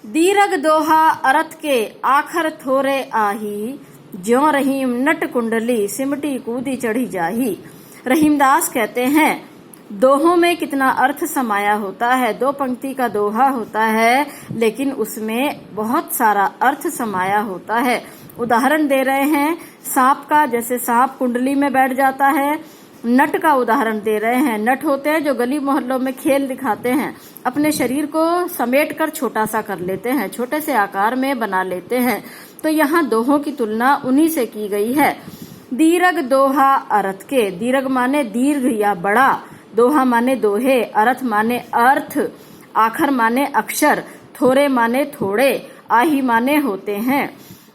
दीरघ दोहा अरथ के आखर थोरे आही, ज्यों रहीम नट कुंडली सिमटी कूदी चढ़ी जाही। रहीमदास कहते हैं दोहों में कितना अर्थ समाया होता है। दो पंक्ति का दोहा होता है लेकिन उसमें बहुत सारा अर्थ समाया होता है। उदाहरण दे रहे हैं सांप का, जैसे सांप कुंडली में बैठ जाता है। नट का उदाहरण दे रहे हैं, नट होते हैं जो गली मोहल्लों में खेल दिखाते हैं, अपने शरीर को समेट कर छोटा सा कर लेते हैं, छोटे से आकार में बना लेते हैं। तो यहाँ दोहों की तुलना उन्हीं से की गई है। दीर्घ दोहा अरथ के, दीर्घ माने दीर्घ या बड़ा, दोहा माने दोहे, अरथ माने अर्थ, आखर माने अक्षर, थोरे माने थोड़े, आही माने होते हैं।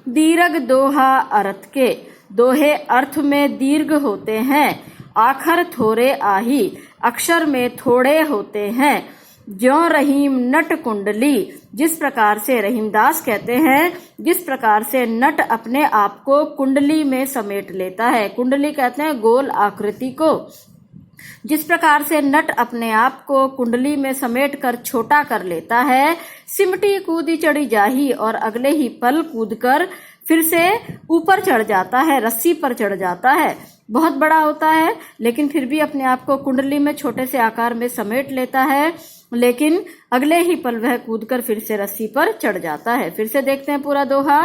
दीर्घ दोहा अरथ के, दोहे अर्थ में दीर्घ होते हैं, आखर थोरे आही अक्षर में थोड़े होते हैं। ज्यों रहीम नट कुंडली, जिस प्रकार से रहीमदास कहते हैं जिस प्रकार से नट अपने आप को कुंडली में समेट लेता है, कुंडली कहते हैं गोल आकृति को, जिस प्रकार से नट अपने आप को कुंडली में समेट कर छोटा कर लेता है, सिमटी कूदी चढ़ी जाही, और अगले ही पल कूदकर फिर से ऊपर चढ़ जाता है, रस्सी पर चढ़ जाता है। बहुत बड़ा होता है लेकिन फिर भी अपने आप को कुंडली में छोटे से आकार में समेट लेता है, लेकिन अगले ही पल वह कूदकर फिर से रस्सी पर चढ़ जाता है। फिर से देखते हैं पूरा दोहा।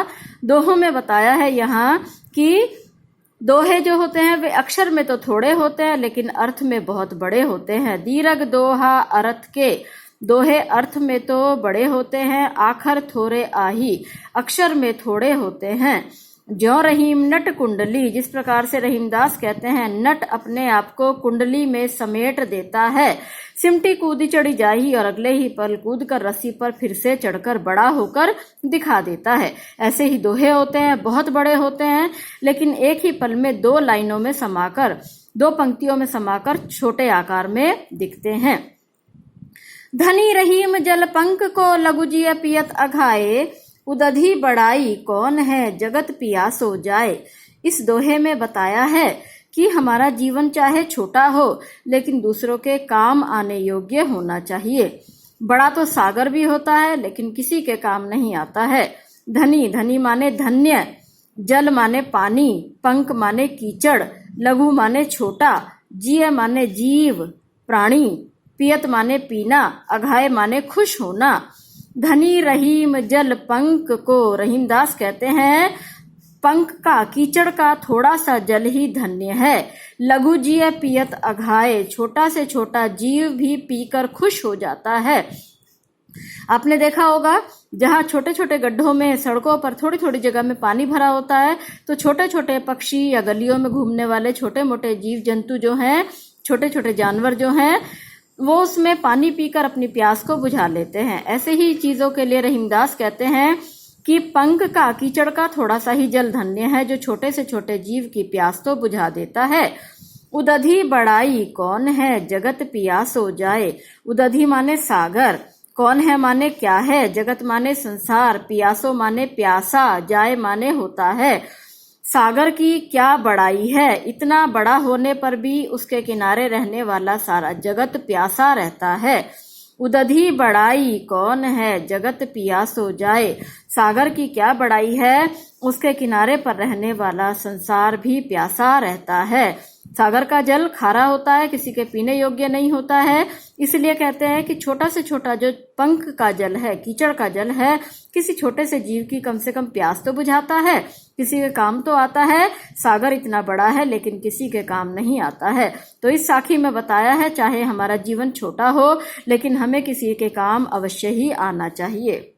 दोहों में बताया है यहाँ कि दोहे जो होते हैं वे अक्षर में तो थोड़े होते हैं लेकिन अर्थ में बहुत बड़े होते हैं। दीर्घ दोहा अरथ के, दोहे अर्थ में तो बड़े होते हैं, आखर थोरे आही अक्षर में थोड़े होते हैं। ज्यों रहीम नट कुंडली, जिस प्रकार से रहीमदास कहते हैं नट अपने आप को कुंडली में समेट देता है, सिमटी कूदी चढ़ी जाही, और अगले ही पल कूद कर रस्सी पर फिर से चढ़कर बड़ा होकर दिखा देता है। ऐसे ही दोहे होते हैं, बहुत बड़े होते हैं लेकिन एक ही पल में दो लाइनों में समाकर, दो पंक्तियों में समाकर छोटे आकार में दिखते हैं। धनी रहीम जल पंक को लघुजिय पियत अघाए, उदधि बड़ाई कौन है जगत पियासो जाए। इस दोहे में बताया है कि हमारा जीवन चाहे छोटा हो लेकिन दूसरों के काम आने योग्य होना चाहिए। बड़ा तो सागर भी होता है लेकिन किसी के काम नहीं आता है। धनी, धनी माने धन्य, जल माने पानी, पंख माने कीचड़, लघु माने छोटा, जीय माने जीव प्राणी, पियत माने पीना, अघाय माने खुश होना। धनी रहीम जल पंख को रहीमदास कहते हैं पंख का, कीचड़ का थोड़ा सा जल ही धन्य है। लघु जीय पियत अघाए, छोटा से छोटा जीव भी पीकर खुश हो जाता है। आपने देखा होगा जहाँ छोटे छोटे गड्ढों में, सड़कों पर थोड़ी थोड़ी जगह में पानी भरा होता है तो छोटे छोटे पक्षी या गलियों में घूमने वाले छोटे मोटे जीव जंतु जो हैं, छोटे छोटे जानवर जो हैं, वो उसमें पानी पीकर अपनी प्यास को बुझा लेते हैं। ऐसे ही चीजों के लिए रहीमदास कहते हैं कि पंख का, कीचड़ का थोड़ा सा ही जल धन्य है जो छोटे से छोटे जीव की प्यास तो बुझा देता है। उदधि बड़ाई कौन है जगत पियासो जाए। उदधि माने सागर, कौन है माने क्या है, जगत माने संसार, पियासो माने प्यासा, जाए माने होता है। सागर की क्या बड़ाई है, इतना बड़ा होने पर भी उसके किनारे रहने वाला सारा जगत प्यासा रहता है। उदधि बड़ाई कौन है जगत पियासो जाए। सागर की क्या बड़ाई है, उसके किनारे पर रहने वाला संसार भी प्यासा रहता है। सागर का जल खारा होता है, किसी के पीने योग्य नहीं होता है, इसलिए कहते हैं कि छोटा से छोटा जो पंख का जल है, कीचड़ का जल है, किसी छोटे से जीव की कम से कम प्यास तो बुझाता है, किसी के काम तो आता है। सागर इतना बड़ा है लेकिन किसी के काम नहीं आता है। तो इस साखी में बताया है चाहे हमारा जीवन छोटा हो लेकिन हमें किसी के काम अवश्य ही आना चाहिए।